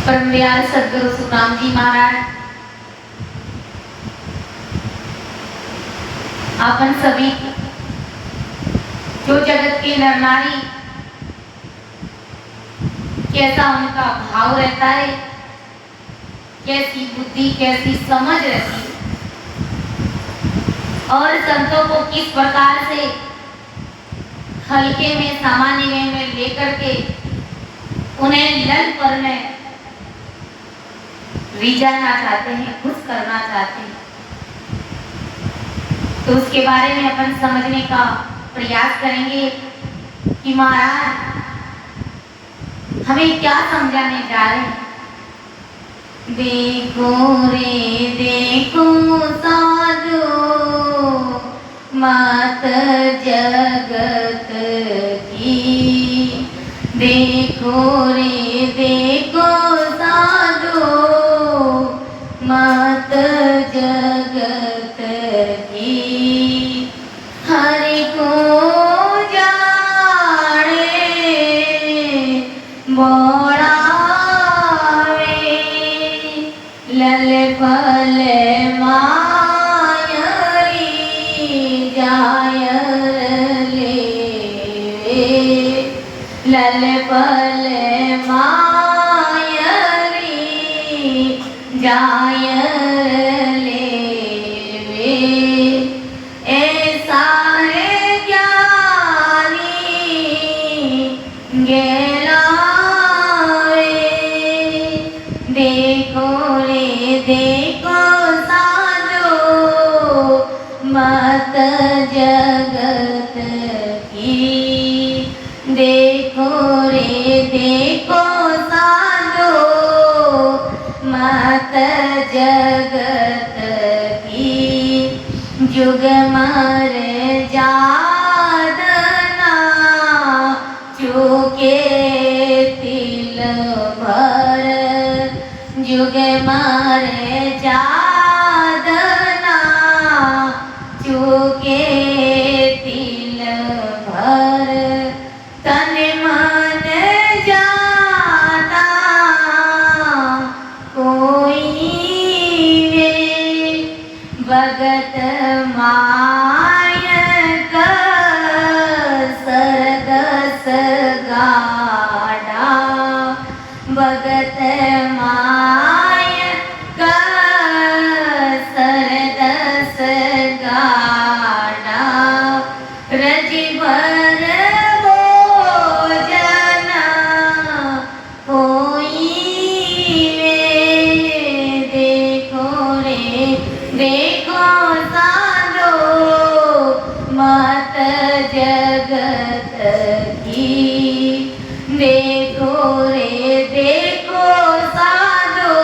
परम दयाल सदगुरु सुखराम जी महाराज अपन सभी जो जगत के नर नारी कैसा उनका भाव रहता है, कैसी बुद्धि कैसी समझ रहती है और संतों को किस प्रकार से हल्के में सामान्य में लेकर के उन्हें लन पर में रिझाना चाहते हैं, खुश करना चाहते हैं। तो उसके बारे में अपन समझने का प्रयास करेंगे कि महाराज हमें क्या समझाने जा रहे हैं। देखो रे देखो साधु मात जगत की, देखो रे देखो साधु मात जगत की, हरि को जाने बोलावे, लल पल मायरी जायर लेवे, लल पल मायरी जायर लेवे, ऐसा है ज्ञानी गेलावे, देखो रे देखो साधु मत जगत की, देखो रे देखो साधु मत जगत की, जुग मर जादना चूके तिल भर, जुग मर जादना चूके तिल भर, तन मन जाता कोई वे, भगत माय का सरदस गाड़ा, भगत माय का सरदस गाड़ा, रजभर भोजन होई वे, देखो रे देखो साधु मत जगत की, देखो रे देखो साधु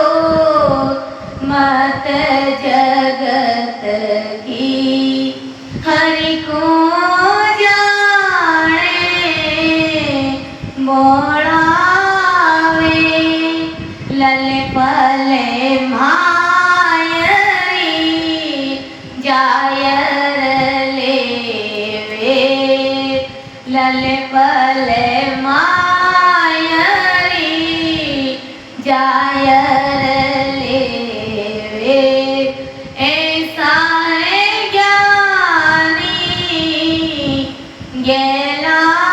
मत जगत की, हरि को जाने बोलावे, लल पल मायरी जायर लेवे, लल पल मायरी जायर लेवे, ऐसा है ज्ञानी गेलावे,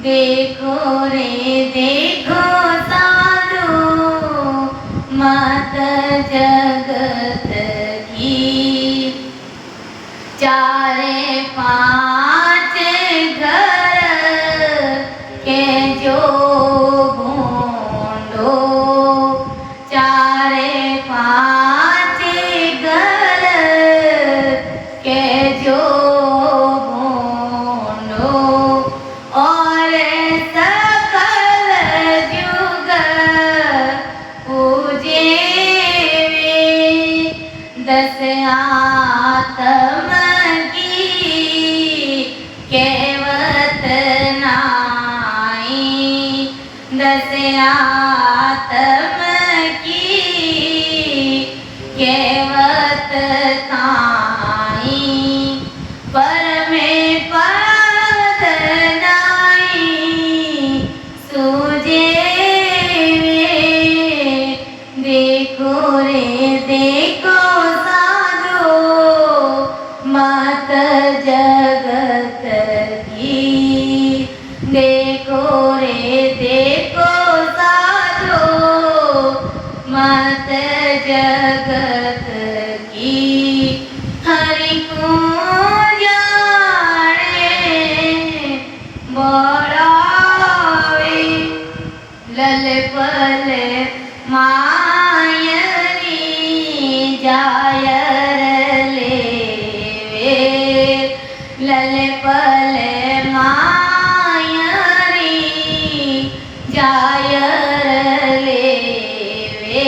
देखो रे देखो साधु मत जगत की, चारे पाँच घर के जो भूंडो, चारे पाँच घर के जो भूंडो, और सकल जुग पूजे वे, दस आत्म की केवत नाई, दस आत्म की केवत ताई, पर में पद नाई सूझे रे देखो साधो मत जगत की, देखो रे देखो साधो मत जगत की। हरि को जाने बढ़ावे लल पल मायरी जायर लेवे, लल पल मायरी जायर लेवे।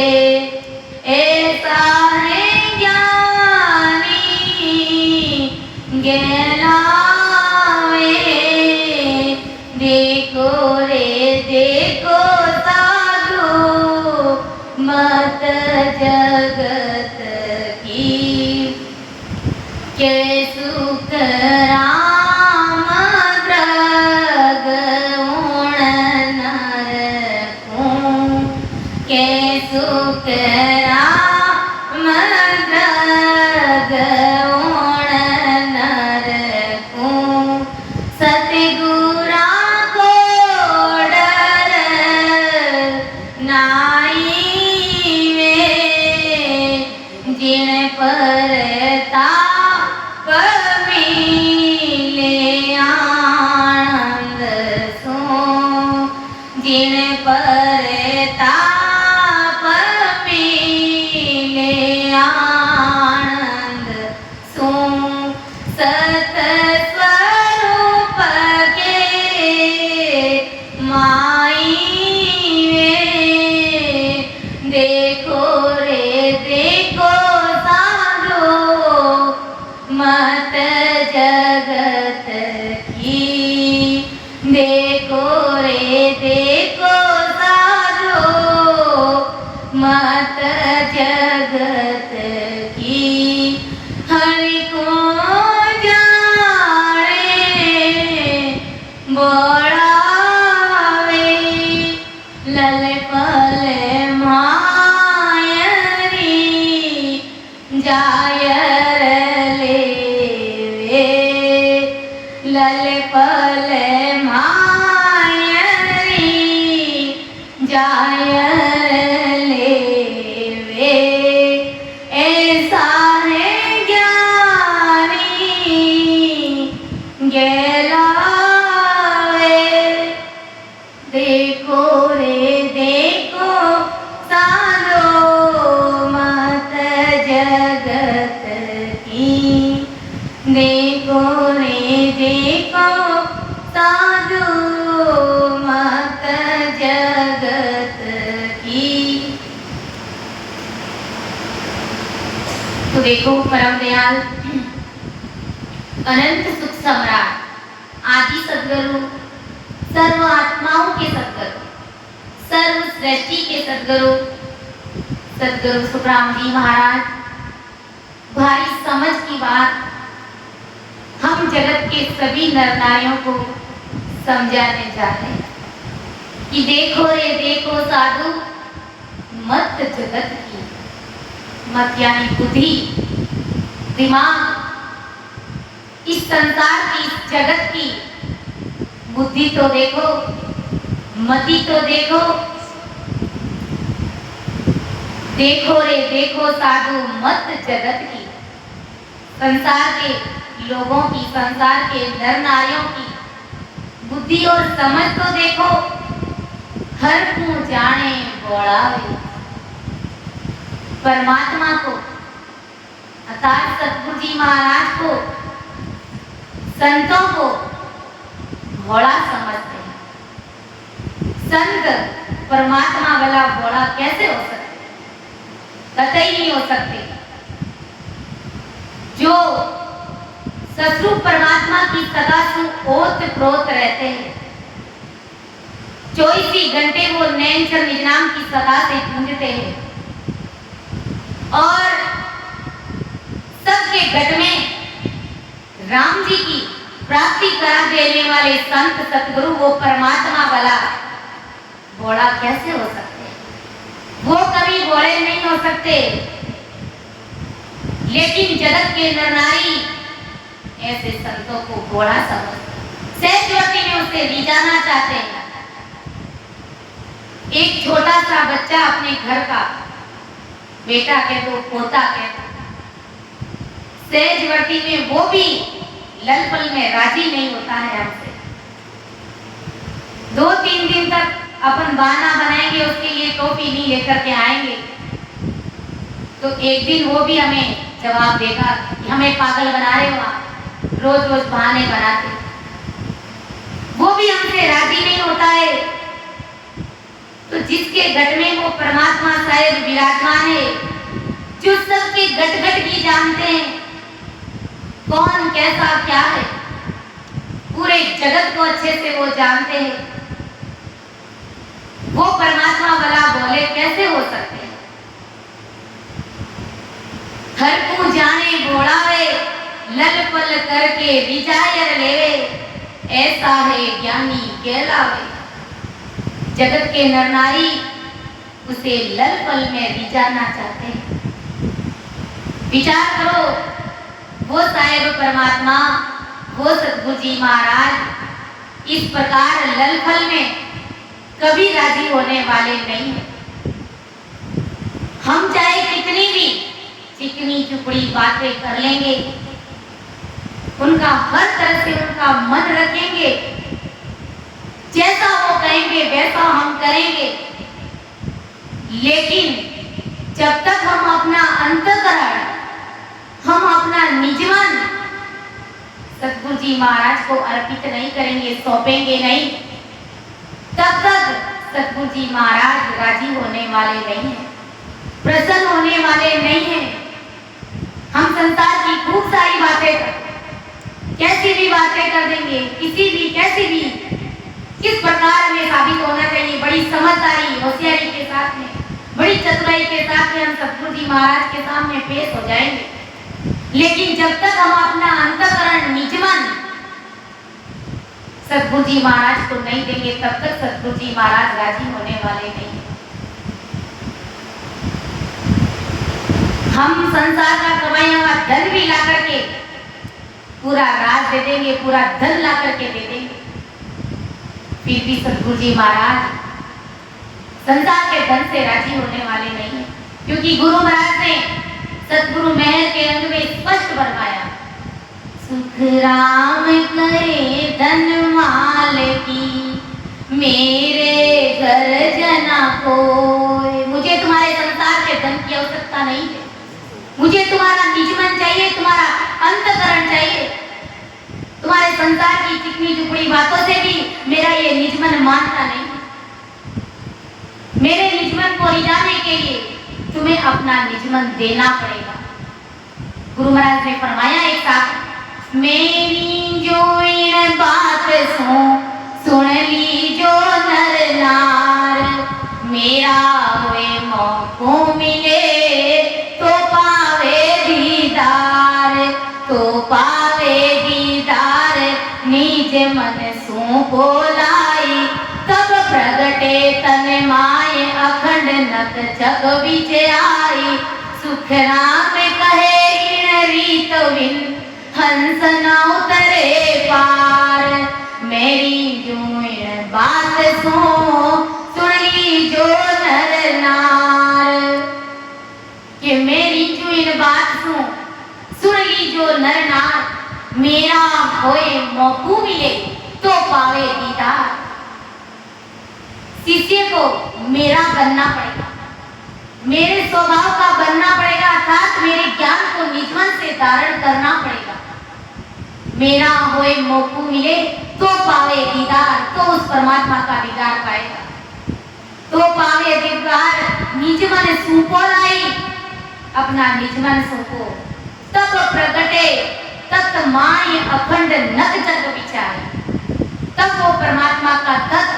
ऐसा है ज्ञानी गहलावे, देखो रे देखो साधु मत जगत की। के सुख राम ग्रग उण नरकूं, के सुख राम ग्रग उण नरकूं। सतगुरा को डर नाई वे, जिन पर ताप मिले आनंद सो, जिन पर ताप मिले आनंद सो। सत स्वरूप के माई वे, देखो रे देखो साधो मत जगत की, देखो रे देखो साधो मत जगत की। हरि को जाने बढ़ावे लल पल मायरी जायर लेवे, लल पल मायरी जायर लेवे। ऐसा है ज्ञानी गहलावे, देखो रे देखो साधो मत जगत की, देखो रे देखो साधो मत जगत की। तो देखो परम दयाल अनंत सुख सम्राट आदि सद्गुरु, सर्व आत्माओं के सद्गुरु, सर्व सृष्टि के सद्गुरु, सद्गुरु सुखराम जी महाराज भारी समझ की बात हम जगत के सभी नर नारियों को समझाने चाहते हैं कि देखो रे देखो साधु मत जगत की। मत यानी बुद्धि, दिमाग, इस संसार की इस जगत की बुद्धि तो देखो, मति तो देखो, देखो रे देखो साधु मत जगत की। संसार के लोगों की, संसार के नर नारियों की बुद्धि और समझ तो देखो, हर को जाने बोलावे परमात्मा को, अर्थात सतगुरु जी महाराज को, संतों को भोला समझते हैं। संत परमात्मा वाला भोला कैसे हो सकते? कतई नहीं हो सकते। जो ससुर परमात्मा की सदा से ओत प्रोत रहते हैं, 24 घंटे वो नैनचर निज नाम की सदा से गूंजते हैं और सबके घट में राम जी की प्राप्ति करा देने वाले संत सतगुरु वो परमात्मा वाला भोला कैसे हो सकते हैं? वो कभी कभी भोले नहीं हो सकते, लेकिन जगत के नर नारी ऐसे संतों को भोला समझते, सहजवती में उसे रिझाना चाहते हैं। एक छोटा सा बच्चा अपने घर का बेटा कह दो, पोता कह दो, सहजवती में वो भी लल पल में राजी नहीं होता है हमसे। 2-3 दिन तक अपन बहाना बनाएंगे, उसके लिए टोपी नहीं लेकर के आएंगे, तो एक दिन वो भी हमें जवाब देगा कि हमें पागल बना रहे हो आप, रोज रोज बहाने बनाते। वो भी हमसे राजी नहीं होता है। तो जिसके घट में वो परमात्मा साहेब विराजमान है, जो सबके घट घट की जानते हैं, कौन कैसा क्या है, पूरे जगत को अच्छे से वो जानते हैं, वो परमात्मा भला बोले कैसे हो सकते हैं। हर को जाने बोलावे, लल पल करके विचार लेवे, ऐसा है ज्ञानी कहलावे। जगत के नर नारी उसे लल पल में रिझाना चाहते हैं। विचार करो, वो साहेब परमात्मा, वो सतगुरु जी महाराज इस प्रकार लल पल में कभी राजी होने वाले नहीं है। हम चाहे कितनी भी चिकनी चुपड़ी बातें कर लेंगे, उनका हर तरह से उनका मन रखेंगे, जैसा वो कहेंगे वैसा हम करेंगे, लेकिन जब तक हम अपना अंतःकरण, हम अपना निजमन सतगुरु जी महाराज को अर्पित नहीं करेंगे, सौंपेंगे नहीं, तब तक सतगुरु जी महाराज राजी होने वाले नहीं हैं, प्रसन्न होने वाले नहीं हैं। हम संसार की खूब सारी बातें कैसी भी बातें कर देंगे, किसी भी कैसी भी किस प्रकार में साबित होना चाहिए, बड़ी समझदारी होशियारी के साथ में, बड़ी चतुराई के साथ में हम सतगुरु जी महाराज के सामने पेश हो जाएंगे। लेकिन जब तक हम अपना अंतःकरण निजमन सतगुरु जी महाराज को नहीं देंगे, तब तक सतगुरु जी महाराज राजी होने वाले नहीं। हम संसार का कमाया हुआ धन भी ला करके, पूरा राज दे देंगे, पूरा धन ला करके दे देंगे, फिर भी सतगुरु जी महाराज संसार के धन से राजी होने वाले नहीं है। क्योंकि गुरु महाराज ने सतगुरु महल के अंग में स्पष्ट फरमाया, सुख राम करे धन माल की, मेरे घर जना कोई। मुझे तुम्हारे संसार के धन की आवश्यकता नहीं है, मुझे तुम्हारा निजमन चाहिए, तुम्हारा अंतःकरण चाहिए। तुम्हारे संसार की चिकनी चुपड़ी बातों से भी मेरा ये निजमन मानता नहीं। मेरे निजमन को रिझाने के लिए तुम्हें अपना निजमन देना पड़ेगा। गुरु महाराज ने फरमाया एक साथ, मेरी जो इन बात सुन ली जो नर नार, मेरा वे मौको मिले तो पावे दीदार, तो पावे दीदार, निज मन सू बोलाई, तब प्रगटे तन माय अखंड नत जग बीच आई। सुख राम कहे इन रीत विन, हंस न उतरे पार, मेरी जो इन बात सुन ली जो नर नार, कि मेरी जो इन बात सुन ली जो नर नार, मेरा होए मौकू मिले तो पावे दीदार। शिष्य को मेरा बनना पड़ेगा, मेरे स्वभाव का बनना पड़ेगा, अर्थात मेरे ज्ञान को निजमन से धारण करना पड़ेगा। मेरा होए मौकू मिले तो पावे दीदार, तो उस परमात्मा का दीदार पाएगा, तो पावे दीदार, निजमन सूपो लाई, अपना निजमन सूपो, तब प्रगटे तत् माय अखंड नत जग विचार, तब वो परमात्मा का तत्व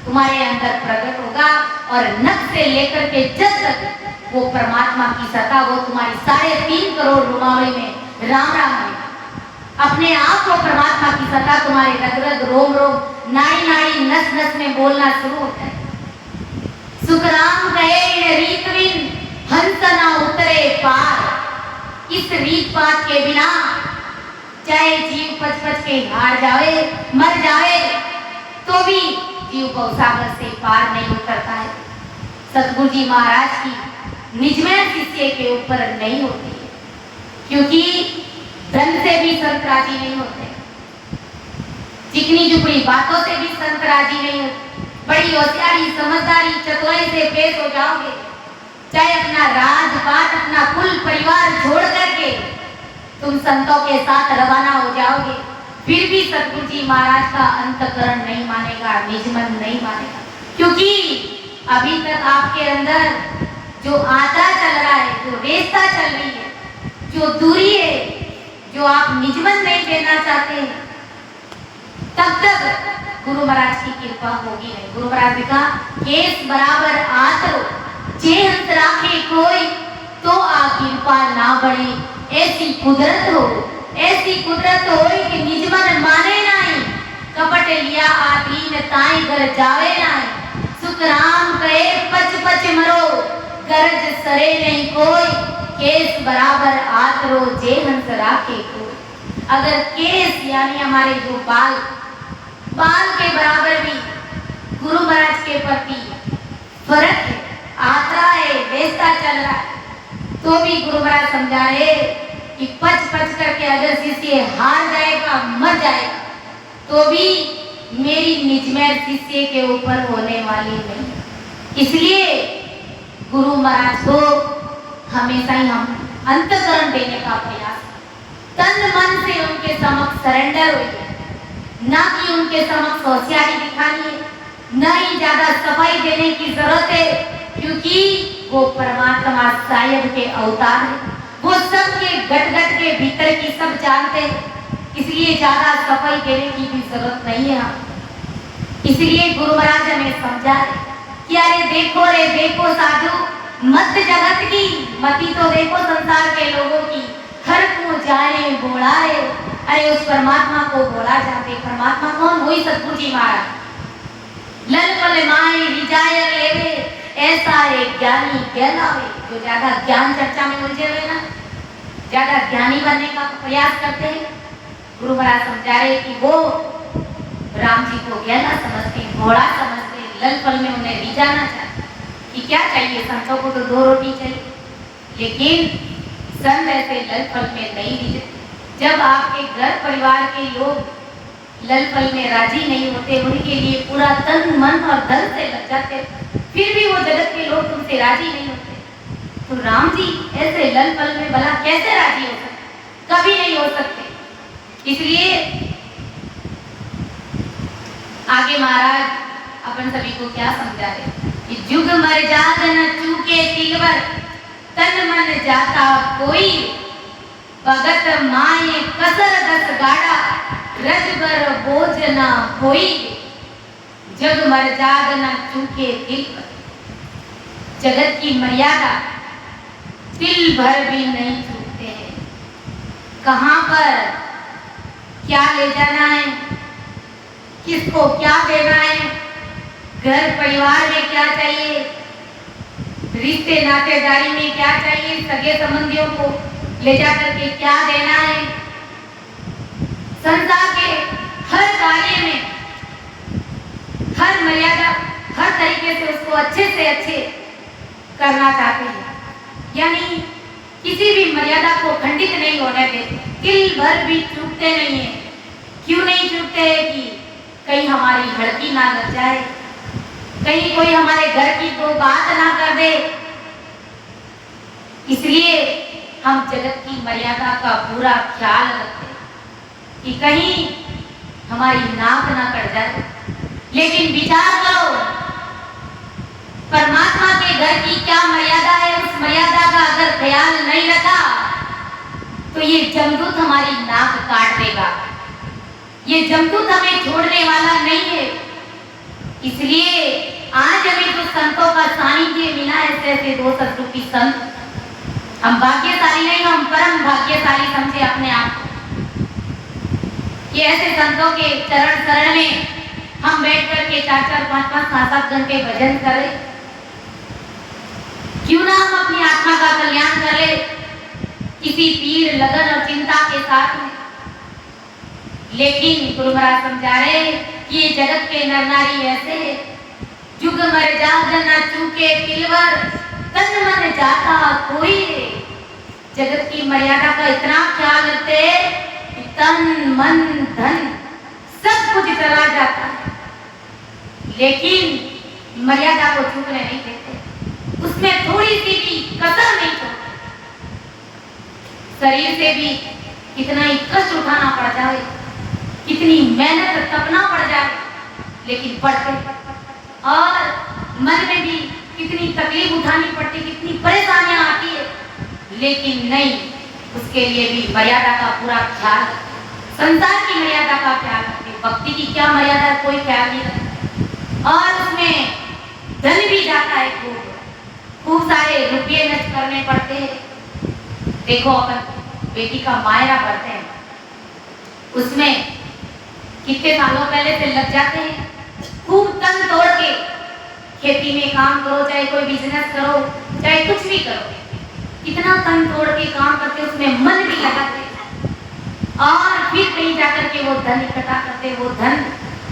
तुम्हारे अंदर प्रकट होगा, और नख से लेकर के जब तक वो परमात्मा की सत्ता वो तुम्हारी 3.5 करोड़ रुमावली में राम राम है। अपने आप को परमात्मा की सत्ता तुम्हारे रग रग रोम रोम नाड़ी नाड़ी नस नस में बोलना शुरू होता है। सुखराम कहे रीत हंस ना उतरे पार। इस रीत पात के बिना चाहे जीव पच पच के हार जावे, मर जावे, तो भी जीव भवसागर से पार नहीं उतरता है। सतगुरु जी महाराज की निज में शिष्य के ऊपर नहीं होती है, क्योंकि धन से भी संत राजी नहीं होते, चिकनी चुपड़ी बातों से भी संत राजी नहीं होते। बड़ी होशियारी, समझदारी, चतुराई से पेश हो जाओगे, चाहे अपना राजपाट, अपना कुल परिवार छोड़ करके तुम संतों के साथ रवाना हो जाओगे, फिर भी सतगुरु जी महाराज का अंतकरण नहीं मानेगा, निज मन नहीं मानेगा, क्योंकि अभी तक आपके अंदर जो आदरा चल रहा है, जो रेस्ता चल रही है, जो दूरी है, जो आप निज मन नहीं देना चाहते हैं, तब तक गुरु महाराज की कृपा होगी नहीं। गुरु महाराज ने कहा, केस बराबर आतरो जे हंस राखे कोई, तो आ कृपा ना बढ़े, ऐसी कुदरत हो, ऐसी कुदरत हो कि निज मन माने नहीं, कपट लिया आदीन ताई घर जावे नहीं, सुख राम कहे पच पच मरो, गरज सरे नहीं कोई, केस बराबर आतरो जे हंस राखे कोई। अगर केस यानी हमारे जो बाल के बराबर भी गुरु महाराज के प्रति फर्क है, आतरा है, बेस्ता चल रहा है, तो भी गुरु महाराज समझा रहे कि पच पच करके अगर शिष्य हार जाएगा, मर जाएगा, तो भी मेरी निजमेर शिष्य के ऊपर होने वाली नहीं। इसलिए गुरु महाराज को हमेशा ही हम अंतकरण देने का प्रयास, तन मन से उनके समक्ष सरेंडर होइए, ना कि उनके समक्ष होशियारी दिखानी है, न ही ज्यादा सफाई देने की जरूरत है, क्योंकि वो परमात्मा सायब के अवतार है, वो सबके गट गट के भीतर की सब जानते हैं, इसलिए ज्यादा सफाई देने की भी जरूरत नहीं है। इसलिए गुरु महाराज हमें समझा कि अरे देखो साधु, मत जगत की मती तो देखो संसार के लोगों की, हर को जाने बोला है, अरे उस परमात्मा को बोला जाते। परमात्मा कौन? वही सतगुरु जी महाराज। लल पल माए रिजाय लेवे, ऐसा एक ज्ञानी कहलावे। जो ज्यादा ज्ञान चर्चा में उलझे हुए ना, ज्यादा ज्ञानी बनने का प्रयास करते हैं, गुरु महाराज समझा रहे कि वो राम जी को गहरा समझते हैं, घोड़ा समझते हैं, लल पल में उन्हें रिझाना चाहते कि क्या चाहिए, संतों को तो 2 रोटी चाहिए, लेकिन संत ऐसे लल पल में नहीं रिझते। जब आपके घर परिवार के लोग लल पल में राजी नहीं होते, उनके लिए पूरा तन मन और धन से लग जाते, फिर भी वो जगत के लोग तुमसे राजी नहीं होते, तो राम जी ऐसे लल पल में भला कैसे राजी हो सकते? कभी नहीं हो सकते। इसलिए आगे महाराज अपन सभी को क्या समझा रहे कि जुग मर जात न चूके तिलवर, तन मन जाता कोई, भगत माए कसर दस गाड़ा, रजबर बोझ न होई। जग मर जात न चूके तिलवर, जगत की मर्यादा तिल भर भी नहीं चूकते हैं। कहां पर क्या ले जाना है, किसको क्या देना है, घर परिवार में क्या चाहिए, रिश्ते नातेदारी में क्या चाहिए, सगे संबंधियों को ले जाकर के क्या देना है, संसार के हर कार्य में, हर मर्यादा, हर तरीके से उसको अच्छे से अच्छे करना चाहते हैं, यानी किसी भी मर्यादा को खंडित नहीं होने देते, तिल भर भी चूकते नहीं है। क्यों नहीं चूकते हैं कि कहीं हमारी हड़की ना लग जाए, कहीं कोई हमारे घर की कोई बात ना कर दे, इसलिए हम जगत की मर्यादा का पूरा ख्याल रखते कि कहीं हमारी नाक ना कट जाए। लेकिन विचार करो, परमात्मा के घर की क्या मर्यादा है, उस मर्यादा का अगर ख्याल नहीं रखा तो ये जमदूत हमारी नाक काट देगा, ये जमदूत हमें छोड़ने वाला नहीं है। इसलिए आज हमें जो संतों का सानिध्य मिला है, ऐसे 2 सतगुरु की संत, हम भाग्यशाली नहीं, हम परम भाग्यशाली समझे अपने आप को। ये ऐसे संतों के चरण शरण में हम बैठ कर के 4-4, 5-5, 7-7 घंटे भजन करें, क्यों ना हम अपनी आत्मा का कल्याण कर ले किसी पीड़, लगन और चिंता के साथ में। लेकिन गुरु महाराज समझा रहे कि ये जगत के नर नारी ऐसे है, जुग मर जाग न चूके पिलवर, तन मन जाता कोई रे। जगत की मर्यादा का इतना ख्याल रखते कि तन मन धन सब कुछ चला जाता है, लेकिन मर्यादा को चूकने नहीं देते, उसमें थोड़ी सी भी कसर नहीं छोड़ते। शरीर से भी कितना ही कष्ट उठाना पड़ जाए, कितनी मेहनत तपना पड़ जाए, लेकिन पढ़ते, और मन में भी कितनी तकलीफ उठानी पड़ती, कितनी परेशानियां आती है, लेकिन नहीं, उसके लिए भी मर्यादा का पूरा ख्याल, संसार की मर्यादा का ख्याल रखते। भक्ति की क्या मर्यादा, कोई ख्याल नहीं रखता। और उसमें धन भी जाता है, खूब सारे रुपये नष्ट करने पड़ते हैं। देखो अपन बेटी का मायरा भरते हैं, उसमें कितने सालों पहले से लग जाते हैं, खूब तन तोड़ के खेती में काम करो, चाहे कोई बिजनेस करो, चाहे कुछ भी करो, कितना तन तोड़ के काम करते, उसमें मन भी लगाते, और फिर कहीं जाकर के वो धन इकट्ठा करते, वो धन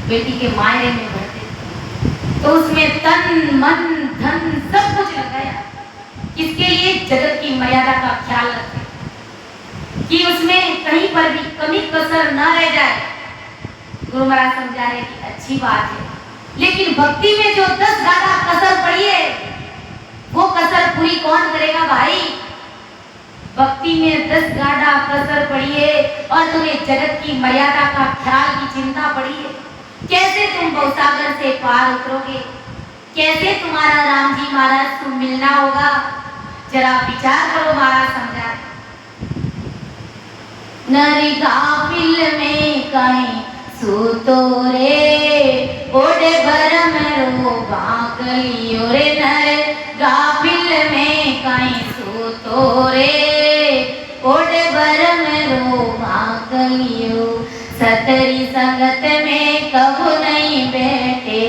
बेटी के मायरे में भरते। तो उसमें तन मन धन सब कुछ लगाया, किसके लिए? जगत की मर्यादा का ख्याल रखते कि उसमें कहीं पर भी कमी कसर न रह जाए। गुरु महाराज समझा रहे कि अच्छी बात है, लेकिन भक्ति में जो 10 गाड़ा कसर पड़ी है, वो कसर पूरी कौन करेगा भाई? भक्ति में 10 गाड़ा कसर पड़ी है, और तुम्हें जगत की मर्यादा का ख्याल की चिंता पड़ी है। कैसे तुम भवसागर से पार उतरोगे? कैसे तुम्हारा राम जी महाराज तुम मिलना होगा? जरा विचार करो। महाराज समझा रहे, नरी गाफिल में कहीं सूतो रे, ओडे भरम रो बाकलियो रे, नर गाफिल में कहीं सूतो रे, ओडे भरम रो बाकलियो। सतरी संगत में कबू नहीं बैठे,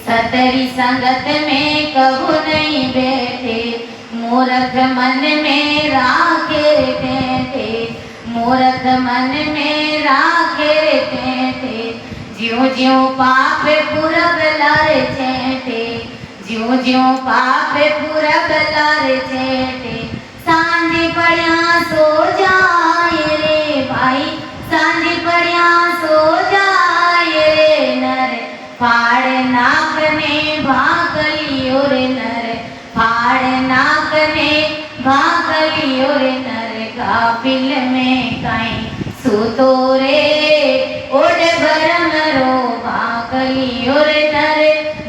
सतरी संगत में कबू नहीं बैठे, मूर्ख मन में राखे बैठे, मूर्ख मन में राखे बैठे। ज्यों ज्यों पाप पूरब लारे चेटे, ज्यों ज्यों पाप पूरब लारे चेटे। सांझ पड़िया सो जाए रे भाई, सांझ पड़िया सो जाए रे, नर फाड़ नाक में भागलियो रे, नर फाड़ नाक में भागलियो रे, नर गाफिल में कहीं सूतो रे, ओडे भरम रो भागलियो रे, नर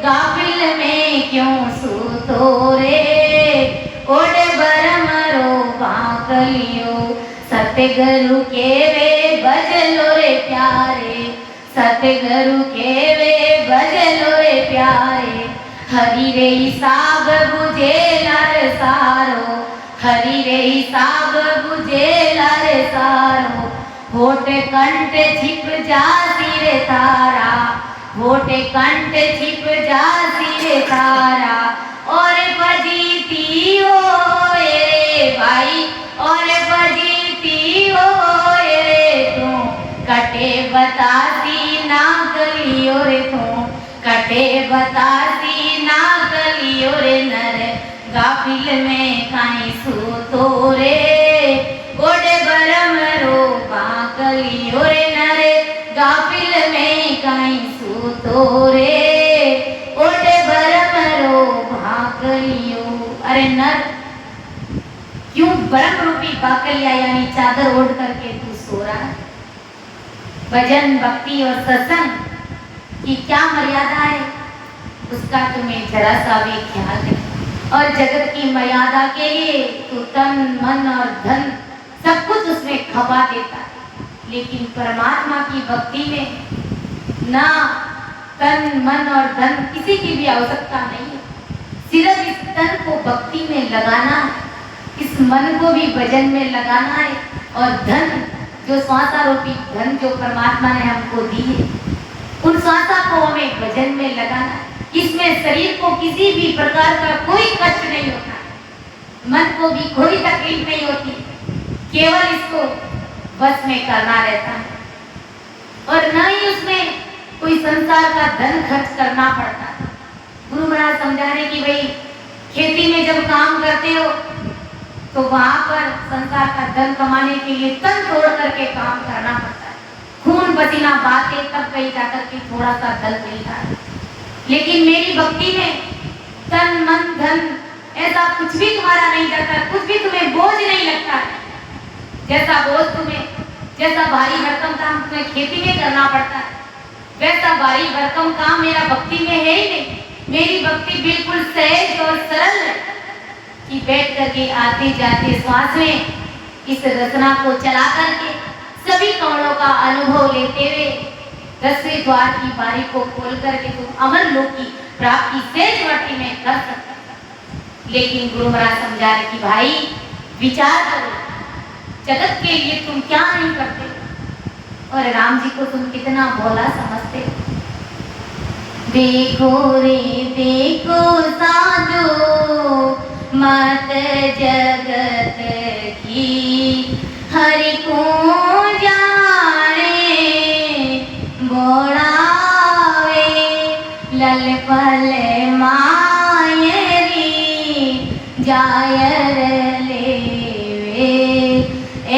गाफिल में क्यों सूतो रे, ओडे भरम रो भागलियो। सतगुरु के वे भजलो रे प्यारे, सतगुरु के वे भजलो रे प्यारे। हरि रे साब बुझे लार सारो, हरि रे साब बुझे लार सारो। होठ कंठ छिप जासी रे तारा, होठ कंठ छिप जासी रे तारा। और बजीती हो रे भाई, और बजीती हो रे तू, कटे बताती ना गलियो रे तू, कटे बताती ना गलियो रे, नर गाफिल में कहीं सूतो रे, ओडे भरम रो बाकलियो रे, नर गाफिल में कहीं सूतो रे, ओडे भरम रो बाकलियो। अरे नर, क्यों ब्रह्म रूपी बाकलिया यानी चादर ओढ़ करके तू सो रहा है? भजन भक्ति और सत्संग की क्या मर्यादा है, उसका तुम्हें जरा सा भी ख्याल है। और जगत की मर्यादा के लिए तू तन मन और धन सब कुछ उसमें खपा देता है, लेकिन परमात्मा की भक्ति में ना तन मन और धन किसी की भी आवश्यकता नहीं है। सिर्फ इस तन को भक्ति में लगाना है, इस मन को भी भजन में लगाना है, और धन जो श्वासा रूपी धन जो परमात्मा ने हमको दी है, उन श्वासा को हमें भजन में लगाना है। इसमें शरीर को किसी भी प्रकार का कोई कष्ट नहीं होता, मन को भी कोई तकलीफ नहीं होती, केवल इसको बस में करना रहता है और न ही उसमें कोई संसार का धन खर्च करना पड़ता है। गुरु महाराज समझा रहे कि भाई खेती में जब काम करते हो तो वहां पर संसार का धन कमाने के लिए तन तोड़ करके काम करना पड़ता है, खून पसीना बहाते तब कहीं जाकर के थोड़ा सा धन मिलता है। लेकिन मेरी भक्ति में तन मन धन ऐसा कुछ भी तुम्हारा नहीं जाता, कुछ भी तुम्हें बोझ नहीं लगता है। जैसा बोझ तुम्हें, जैसा भारी भरकम काम तुम्हें खेती में करना पड़ता है, वैसा भारी भरकम काम मेरा भक्ति में है ही नहीं। मेरी भक्ति बिल्कुल सहज और सरल है कि बैठ करके आते जाते श्वास में इस रचना को चला करके सभी कौड़ों का अनुभव लेते हुए 10वें द्वार की बारी को खोल करके तुम अमर लोक की प्राप्ति सहज वर्ती में कर सकते। लेकिन गुरु महाराज समझा रहे कि भाई विचार करो, जगत के लिए तुम क्या नहीं करते और राम जी को तुम कितना भोला समझते हो। देखो रे देखो साधो मत जगत की, हरि को जाने बोड़ावे, लल पल मायरी जायर लेवे,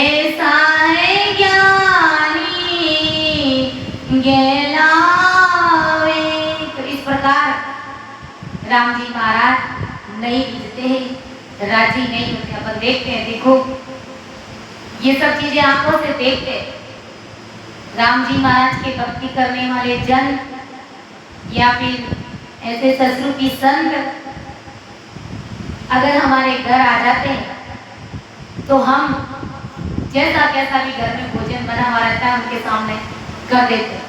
ऐसा है ज्ञानी गेलावे। तो इस प्रकार राम जी महाराज नहीं बुझते हैं, राजी नहीं होते। अपन देखते हैं, देखो ये सब चीजें आंखों से देखते हैं। राम जी महाराज के भक्ति करने वाले जन या फिर ऐसे ससुर की संत अगर हमारे घर आ जाते हैं तो हम जैसा कैसा भी घर में भोजन बना हुआ रहता है उनके सामने कर देते हैं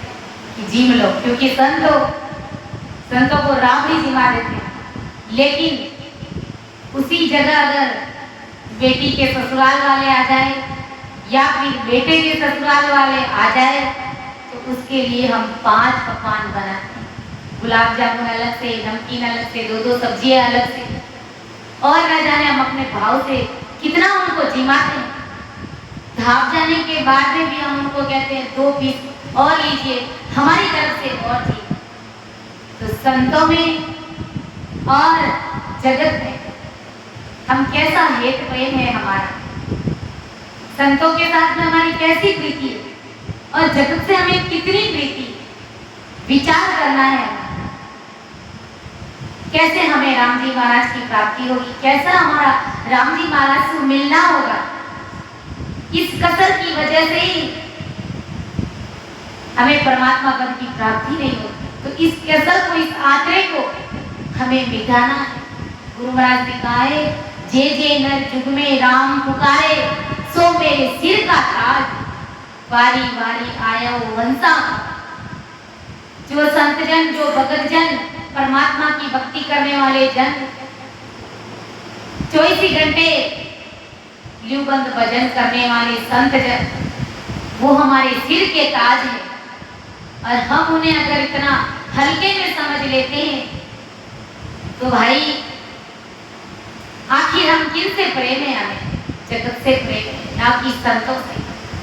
कि जीम लो, क्योंकि संतों को राम ही जिमा देते हैं। लेकिन उसी जगह अगर बेटी के ससुराल वाले आ जाए या फिर बेटे के ससुराल वाले आ जाए तो उसके लिए हम 5 पकवान बनाते हैं। गुलाब जामुन अलग से, नमकीन अलग से, 2-2 सब्जियां अलग से, और न जाने हम अपने भाव से कितना उनको जिमाते हैं। धाप जाने के बाद में भी हम उनको कहते हैं 2 पीस और लीजिए, हमारी तरफ से और चीज। तो संतों में और जगत में हम कैसा हेत प्रेम है हमारा, संतों के साथ में हमारी कैसी प्रीति है और जगत से हमें कितनी प्रीति। विचार करना है कैसे हमें राम जी महाराज की प्राप्ति होगी, कैसा हमारा राम जी महाराज से मिलना होगा। इस कसर की वजह से ही हमें परमात्मा पद की प्राप्ति नहीं होती। तो इस कसर को, इस आंकड़े को हमें मिटाना है। गुरु महाराज ने कहा है, जे जे नर जुग में राम पुकारे, सो मेरे सिर का ताज, वारी वारी आया वो वंशा। जो संत जन, जो भगत जन, परमात्मा की भक्ति करने वाले जन 24 घंटे ल्यूबंद भजन करने वाले संत जन, वो हमारे सिर के ताज है। और हम उन्हें अगर इतना हल्के में समझ लेते हैं तो भाई आखिर हम किन से प्रेम है? हमें जगत से प्रेम है, ना कि संतों से।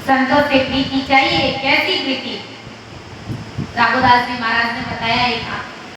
संतों से प्रीति चाहिए, कैसी प्रीति? राघोदास जी महाराज ने बताया एक